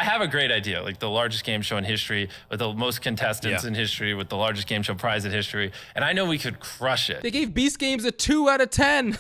I have a great idea, like the largest game show in history, with the most contestants in history, with the largest game show prize in history, and I know we could crush it. They gave Beast Games a 2 out of 10.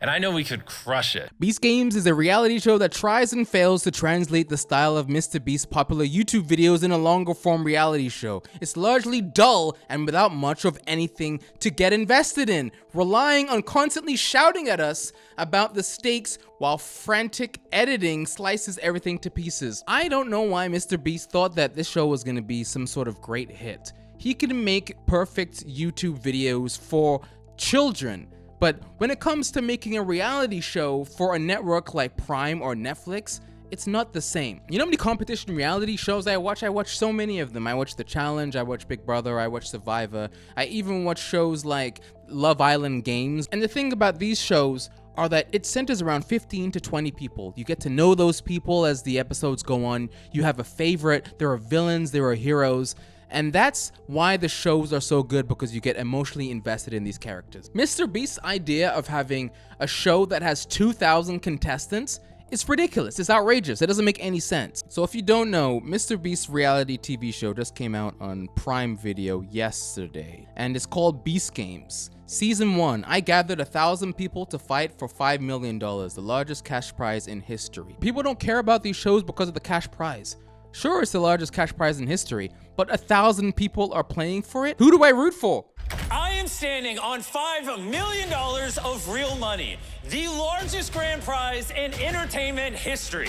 And I know we could crush it. Beast Games is a reality show that tries and fails to translate the style of Mr. Beast's popular YouTube videos in a longer form reality show. It's largely dull and without much of anything to get invested in, relying on constantly shouting at us about the stakes while frantic editing slices everything to pieces. I don't know why Mr. Beast thought that this show was gonna be some sort of great hit. He can make perfect YouTube videos for children, but when it comes to making a reality show for a network like Prime or Netflix, it's not the same. You know how many competition reality shows I watch? I watch so many of them. I watch The Challenge, I watch Big Brother, I watch Survivor. I even watch shows like Love Island Games. And the thing about these shows are that it centers around 15 to 20 people. You get to know those people as the episodes go on. You have a favorite, there are villains, there are heroes. And that's why the shows are so good, because you get emotionally invested in these characters. Mr. Beast's idea of having a show that has 2,000 contestants, it's ridiculous, it's outrageous, it doesn't make any sense. So if you don't know, Mr. Beast's reality TV show just came out on Prime Video yesterday, and it's called Beast Games. Season 1, I gathered 1,000 people to fight for $5 million, the largest cash prize in history. People don't care about these shows because of the cash prize. Sure, it's the largest cash prize in history, but 1,000 people are playing for it? Who do I root for? I am standing on $5 million of real money, the largest grand prize in entertainment history.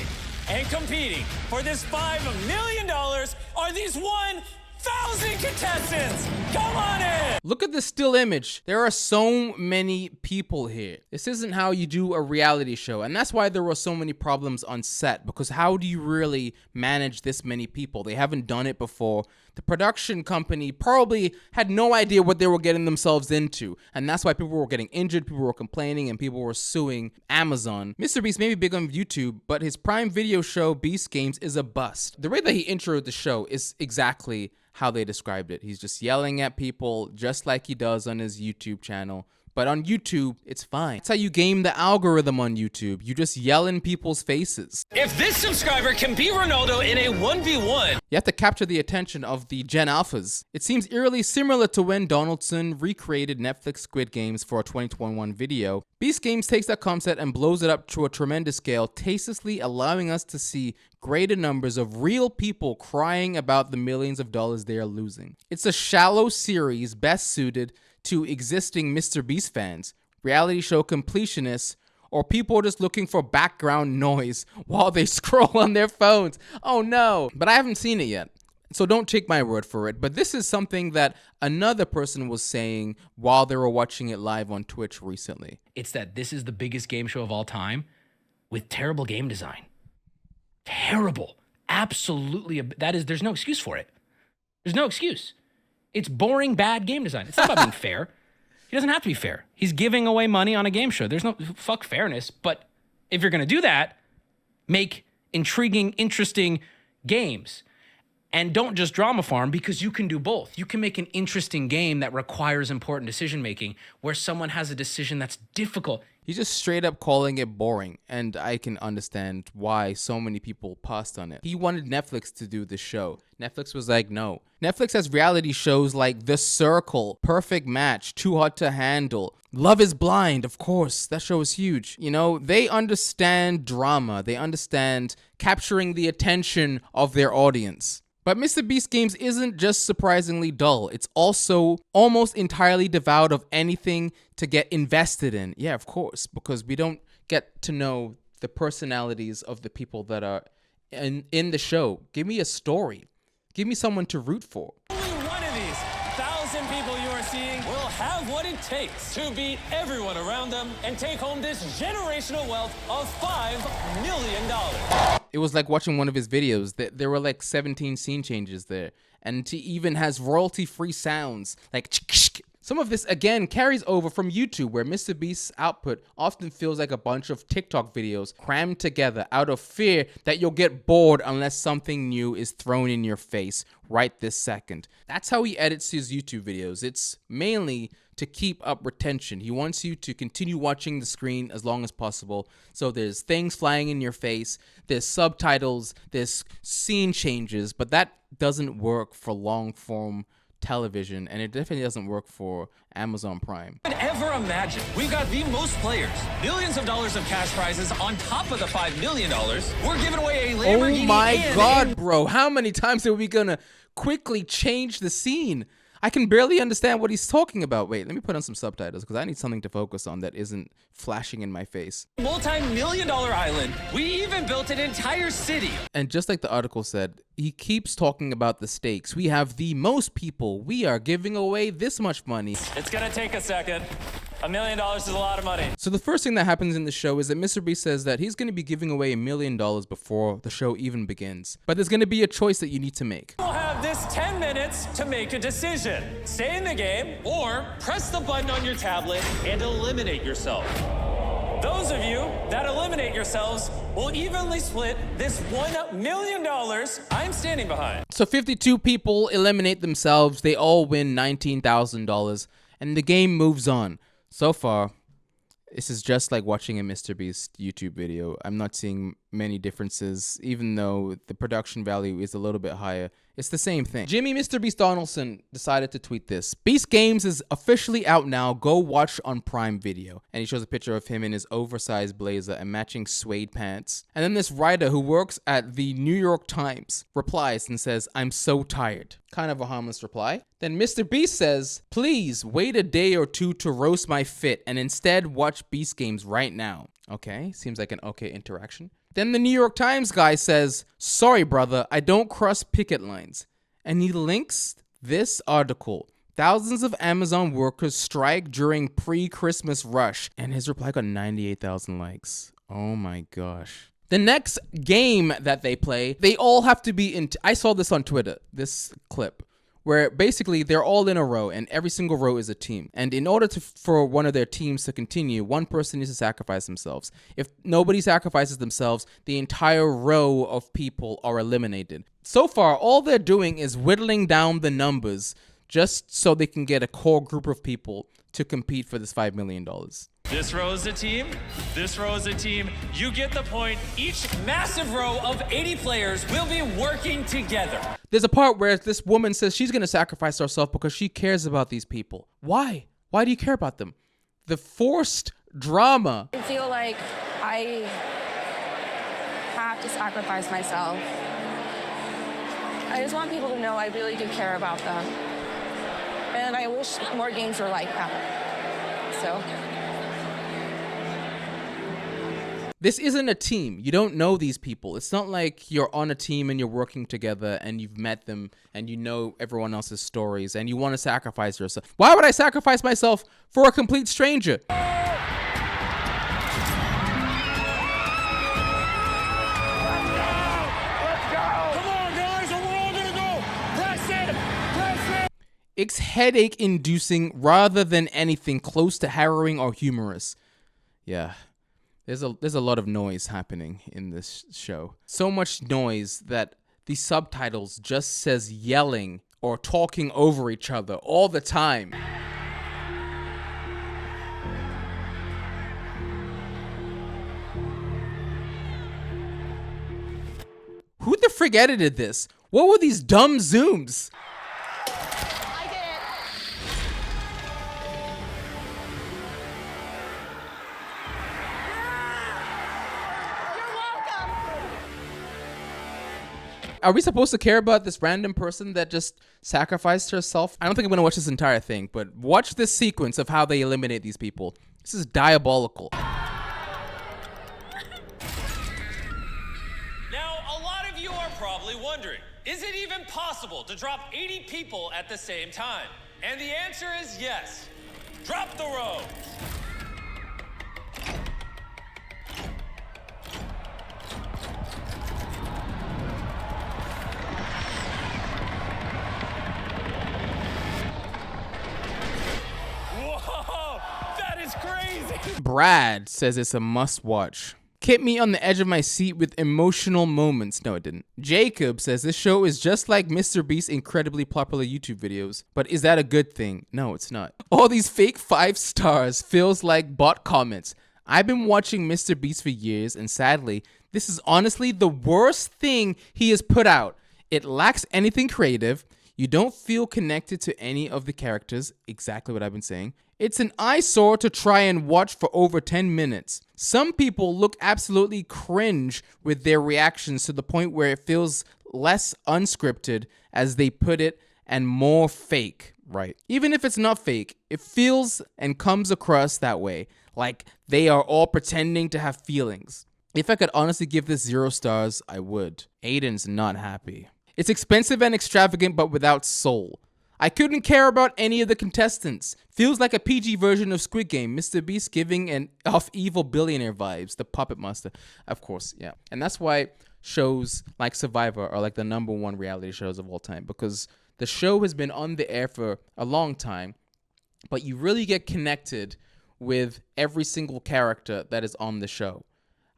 And competing for this $5 million are these 1,000 contestants. Come on in. Look at this still image. There are so many people here. This isn't how you do a reality show, and that's why there were so many problems on set, because how do you really manage this many people? They haven't done it before. The production company probably had no idea what they were getting themselves into, and that's why people were getting injured, people were complaining, and people were suing Amazon. Mr. Beast may be big on YouTube, but his Prime Video show, Beast Games, is a bust. The way that he introed the show is exactly how they described it. He's just yelling at people just like he does on his YouTube channel. But on YouTube, it's fine. That's how you game the algorithm on YouTube. You just yell in people's faces. If this subscriber can beat Ronaldo in a 1v1. You have to capture the attention of the Gen Alphas. It seems eerily similar to when Donaldson recreated Netflix Squid Games for a 2021 video. Beast Games takes that concept and blows it up to a tremendous scale, tastelessly allowing us to see greater numbers of real people crying about the millions of dollars they are losing. It's a shallow series best suited to existing Mr. Beast fans, reality show completionists, or people just looking for background noise while they scroll on their phones. Oh no, but I haven't seen it yet, so don't take my word for it. But this is something that another person was saying while they were watching it live on Twitch recently. It's that this is the biggest game show of all time with terrible game design. Terrible. Absolutely. There's no excuse for it. There's no excuse. It's boring, bad game design. It's not about being fair. He doesn't have to be fair. He's giving away money on a game show. There's no fuck fairness. But if you're going to do that, make intriguing, interesting games. And don't just drama farm, because you can do both. You can make an interesting game that requires important decision making where someone has a decision that's difficult. He's just straight up calling it boring, and I can understand why so many people passed on it. He wanted Netflix to do the show. Netflix was like, no. Netflix has reality shows like The Circle, Perfect Match, Too Hot to Handle, Love is Blind, of course, that show is huge. You know, they understand drama. They understand capturing the attention of their audience. But Mr. Beast Games isn't just surprisingly dull, it's also almost entirely devoid of anything to get invested in. Yeah, of course, because we don't get to know the personalities of the people that are in the show. Give me a story. Give me someone to root for. Only one of these 1,000 people you are seeing will have what it takes to beat everyone around them and take home this generational wealth of $5 million. It was like watching one of his videos. There were like 17 scene changes there. And he even has royalty-free sounds, like Some of this, again, carries over from YouTube, where MrBeast's output often feels like a bunch of TikTok videos crammed together out of fear that you'll get bored unless something new is thrown in your face right this second. That's how he edits his YouTube videos. It's mainly to keep up retention. He wants you to continue watching the screen as long as possible. So there's things flying in your face, there's subtitles, there's scene changes, but that doesn't work for long form television, and it definitely doesn't work for Amazon Prime. Ever imagine? We've got the most players, millions of dollars of cash prizes on top of the $5 million. We're giving away a Lamborghini. Oh my God, bro. How many times are we gonna quickly change the scene? I can barely understand what he's talking about. Wait, let me put on some subtitles because I need something to focus on that isn't flashing in my face. Multi-million-dollar island. We even built an entire city. And just like the article said, he keeps talking about the stakes. We have the most people. We are giving away this much money. It's gonna take a second. $1 million is a lot of money. So the first thing that happens in the show is that MrBeast says that he's going to be giving away $1 million before the show even begins. But there's going to be a choice that you need to make. We'll have this 10 minutes to make a decision. Stay in the game or press the button on your tablet and eliminate yourself. Those of you that eliminate yourselves will evenly split this $1 million I'm standing behind. So 52 people eliminate themselves. They all win $19,000 and the game moves on. So far, this is just like watching a MrBeast YouTube video. I'm not seeing many differences, even though the production value is a little bit higher. It's the same thing. Jimmy MrBeast Donaldson decided to tweet this. Beast Games is officially out now. Go watch on Prime Video. And he shows a picture of him in his oversized blazer and matching suede pants. And then this writer who works at the New York Times replies and says, "I'm so tired." Kind of a harmless reply. Then MrBeast says, "Please wait a day or two to roast my fit and instead watch Beast Games right now." Okay, seems like an okay interaction. Then the New York Times guy says, "Sorry, brother, I don't cross picket lines." And he links this article. Thousands of Amazon workers strike during pre-Christmas rush. And his reply got 98,000 likes. Oh my gosh. The next game that they play, they all have to be in... I saw this on Twitter, this clip, where basically they're all in a row and every single row is a team. And in order for one of their teams to continue, one person needs to sacrifice themselves. If nobody sacrifices themselves, the entire row of people are eliminated. So far, all they're doing is whittling down the numbers just so they can get a core group of people to compete for this $5 million. This row is a team. This row is a team. You get the point. Each massive row of 80 players will be working together. There's a part where this woman says she's going to sacrifice herself because she cares about these people. Why? Why do you care about them? The forced drama. I feel like I have to sacrifice myself. I just want people to know I really do care about them. And I wish more games were like that. So... This isn't a team. You don't know these people. It's not like you're on a team and you're working together and you've met them and you know everyone else's stories and you want to sacrifice yourself. Why would I sacrifice myself for a complete stranger? It's headache-inducing rather than anything close to harrowing or humorous. Yeah. There's a lot of noise happening in this show. So much noise that the subtitles just says yelling or talking over each other all the time. Who the frick edited this? What were these dumb zooms? Are we supposed to care about this random person that just sacrificed herself? I don't think I'm going to watch this entire thing, but watch this sequence of how they eliminate these people. This is diabolical. Now, a lot of you are probably wondering, is it even possible to drop 80 people at the same time? And the answer is yes. Drop the row. Brad says it's a must watch. Kept me on the edge of my seat with emotional moments. No, it didn't. Jacob says this show is just like Mr. Beast's incredibly popular YouTube videos. But is that a good thing? No, it's not. All these fake 5 stars feels like bot comments. I've been watching Mr. Beast for years, and sadly, this is honestly the worst thing he has put out. It lacks anything creative. You don't feel connected to any of the characters. Exactly what I've been saying. It's an eyesore to try and watch for over 10 minutes. Some people look absolutely cringe with their reactions to the point where it feels less unscripted, as they put it, and more fake, right? Even if it's not fake, it feels and comes across that way, like they are all pretending to have feelings. If I could honestly give this 0 stars, I would. Aiden's not happy. It's expensive and extravagant, but without soul. I couldn't care about any of the contestants. Feels like a PG version of Squid Game. Mr. Beast giving an off evil billionaire vibes. The Puppet Master. Of course, yeah. And that's why shows like Survivor are like the #1 reality shows of all time. Because the show has been on the air for a long time, but you really get connected with every single character that is on the show.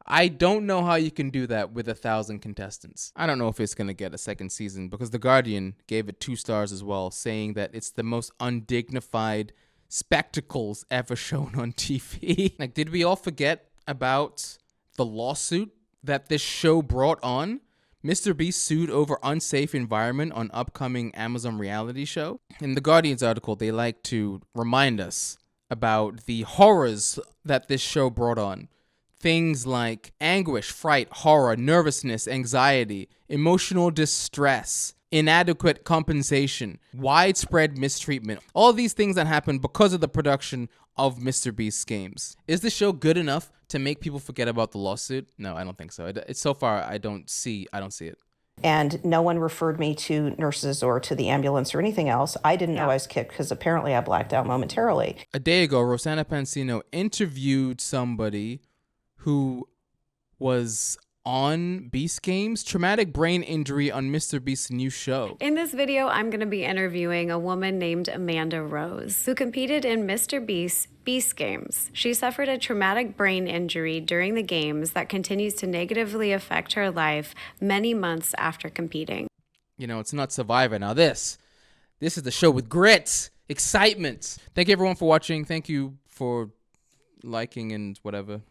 I don't know how you can do that with 1,000 contestants. I don't know if it's going to get a second season, because The Guardian gave it 2 stars as well, saying that it's the most undignified spectacles ever shown on TV. Like, did we all forget about the lawsuit that this show brought on? Mr. Beast sued over unsafe environment on upcoming Amazon reality show. In The Guardian's article, they like to remind us about the horrors that this show brought on. Things like anguish, fright, horror, nervousness, anxiety, emotional distress, inadequate compensation, widespread mistreatment. All these things that happen because of the production of Mr. Beast's games. Is the show good enough to make people forget about the lawsuit? No, I don't think so. It's so far, I don't see it. And no one referred me to nurses or to the ambulance or anything else. I didn't know I was kicked because apparently I blacked out momentarily. A day ago, Rosanna Pansino interviewed somebody who was on Beast Games, traumatic brain injury on Mr. Beast's new show. In this video, I'm going to be interviewing a woman named Amanda Rose, who competed in Mr. Beast's Beast Games. She suffered a traumatic brain injury during the games that continues to negatively affect her life many months after competing. You know, it's not Survivor. Now this is the show with grit, excitement. Thank you everyone for watching. Thank you for liking and whatever.